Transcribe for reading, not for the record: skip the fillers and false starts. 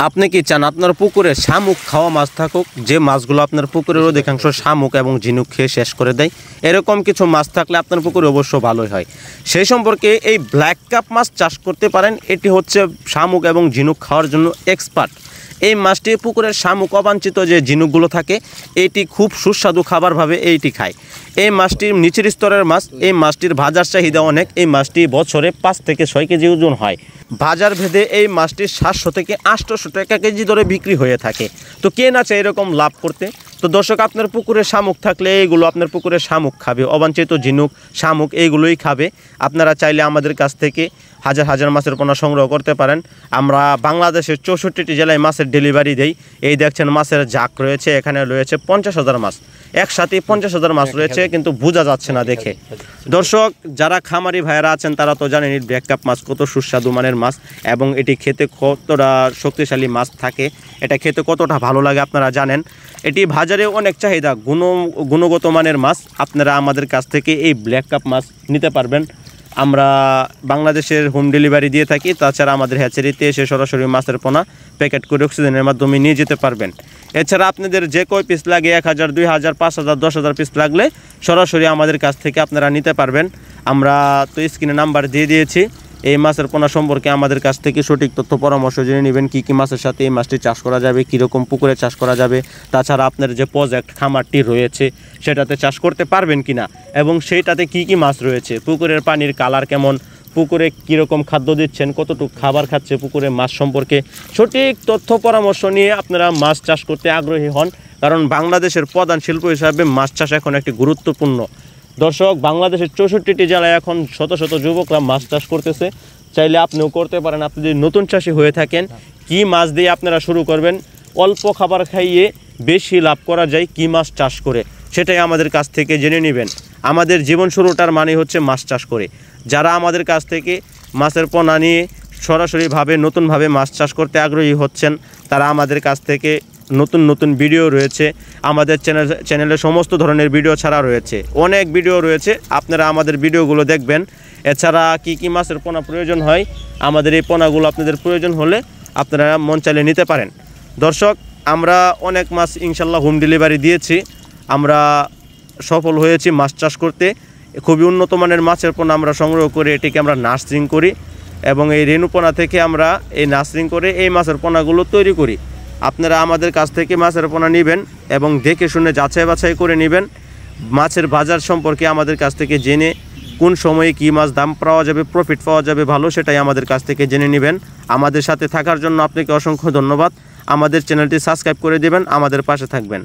আপনি কি চান আপনার পুকুরে শামুক খাওয়া মাছ থাকুক, যে মাছগুলো আপনার পুকুরের অধিকাংশ শামুক এবং ঝিনুক খেয়ে শেষ করে দেয়? এরকম কিছু মাছ থাকলে আপনার পুকুরে অবশ্য ভালোই হয়। সেই সম্পর্কে এই ব্ল্যাক কাপ মাছ চাষ করতে পারেন। এটি হচ্ছে শামুক এবং ঝিনুক খাওয়ার জন্য এক্সপার্ট। এই মাছটি পুকুরের শামুক অবাঞ্ছিত যে ঝিনুকগুলো থাকে এটি খুব সুস্বাদু খাবারভাবে এইটি খায়। এই মাছটি নিচের স্তরের মাছ। এই মাছটির ভাজার চাহিদা অনেক। এই মাছটি বছরে 5 থেকে 6 কেজি ওজন হয়। বাজার ভেদে এই মাছটি 700 থেকে 800 টাকা কেজি ধরে বিক্রি হয়ে থাকে। তো কে না চায় এরকম লাভ করতে? তো দর্শক, আপনার পুকুরে শামুক থাকলে এইগুলো আপনার পুকুরে শামুক খাবে, অবাঞ্ছিত ঝিনুক শামুক এইগুলোই খাবে। আপনারা চাইলে আমাদের কাছ থেকে হাজার হাজার মাছের পোনা সংগ্রহ করতে পারেন। আমরা বাংলাদেশের 64টি জেলায় মাছের ডেলিভারি দেই। এই দেখছেন মাছের ঝাঁক রয়েছে, এখানে রয়েছে 50,000 মাছ। একসাথে 50,000 মাছ রয়েছে, কিন্তু বোঝা যাচ্ছে না দেখে। দর্শক, যারা খামারি ভাইয়েরা আছেন তারা তো জানেন ব্ল্যাক কাপ মাছ কত সুস্বাদু মানের মাছ এবং এটি খেতে কতটা শক্তিশালী মাছ থাকে, এটা খেতে কতটা ভালো লাগে আপনারা জানেন। এটি বাজারে অনেক চাহিদা, গুণগত মানের মাছ। আপনারা আমাদের কাছ থেকে এই ব্ল্যাক কাপ মাছ নিতে পারবেন। আমরা বাংলাদেশের হোম ডেলিভারি দিয়ে থাকি। তাছাড়া আমাদের হ্যাচারিতে এসে সরাসরি মাছের পোনা প্যাকেট করে অক্সিজেনের মাধ্যমে নিয়ে যেতে পারবেন। এছাড়া আপনাদের যে কয় পিস লাগে, 1000, 2000, 5000, 10,000 পিস লাগলে সরাসরি আমাদের কাছ থেকে আপনারা নিতে পারবেন। আমরা তো স্ক্রিনে নাম্বার দিয়ে দিয়েছি। এই মাছের পোনা সম্পর্কে আমাদের কাছ থেকে সঠিক তথ্য পরামর্শ জেনে নেবেন। কী কী মাছের সাথে এই মাছটি চাষ করা যাবে, কীরকম পুকুরে চাষ করা যাবে, তাছাড়া আপনার যে প্রজেক্ট খামারটি রয়েছে সেটাতে চাষ করতে পারবেন কিনা এবং সেইটাতে কী কী মাছ রয়েছে, পুকুরের পানির কালার কেমন, পুকুরে কীরকম খাদ্য দিচ্ছেন, কতটুকু খাবার খাচ্ছে, পুকুরে মাছ সম্পর্কে সঠিক তথ্য পরামর্শ নিয়ে আপনারা মাছ চাষ করতে আগ্রহী হন। কারণ বাংলাদেশের প্রধান শিল্প হিসাবে মাছ চাষ এখন একটি গুরুত্বপূর্ণ। দর্শক, বাংলাদেশের 64টি জেলায় এখন শত শত যুবকরা মাছ চাষ করতেছে। চাইলে আপনিও করতে পারেন। আপনি যদি নতুন চাষি হয়ে থাকেন, কি মাছ দিয়ে আপনারা শুরু করবেন, অল্প খাবার খাইয়ে বেশি লাভ করা যায় কি মাছ চাষ করে, সেটাই আমাদের কাছ থেকে জেনে নেবেন। আমাদের জীবন শুরুটার মানে হচ্ছে মাছ চাষ করে। যারা আমাদের কাছ থেকে মাছের পোনা নিয়ে সরাসরিভাবে নতুনভাবে মাছ চাষ করতে আগ্রহী হচ্ছেন, তারা আমাদের কাছ থেকে নতুন নতুন ভিডিও রয়েছে। আমাদের চ্যানেলে সমস্ত ধরনের ভিডিও ছাড়া রয়েছে, অনেক ভিডিও রয়েছে, আপনারা আমাদের ভিডিওগুলো দেখবেন। এছাড়া কী কী মাছের পোনা প্রয়োজন হয়, আমাদের এই পোনাগুলো আপনাদের প্রয়োজন হলে আপনারা মন চাইলে নিতে পারেন। দর্শক, আমরা অনেক মাছ ইনশাল্লাহ হোম ডেলিভারি দিয়েছি। আমরা সফল হয়েছি মাছ চাষ করতে। খুবই উন্নত মানের মাছের পোনা আমরা সংগ্রহ করে এটিকে আমরা নার্সিং করি এবং এই রেণু পোনা থেকে আমরা এই নার্সিং করে এই মাছের পোনাগুলো তৈরি করি। আপনারা আমাদের কাছ থেকে মাছের পোনা নেবেন এবং দেখে শুনে যাচাই বাছাই করে নেবেন। মাছের বাজার সম্পর্কে আমাদের কাছ থেকে জেনে কোন সময়ে কী মাছ দাম পাওয়া যাবে, প্রফিট পাওয়া যাবে ভালো, সেটাই আমাদের কাছ থেকে জেনে নেবেন। আমাদের সাথে থাকার জন্য আপনাকে অসংখ্য ধন্যবাদ। আমাদের চ্যানেলটি সাবস্ক্রাইব করে দেবেন, আমাদের পাশে থাকবেন।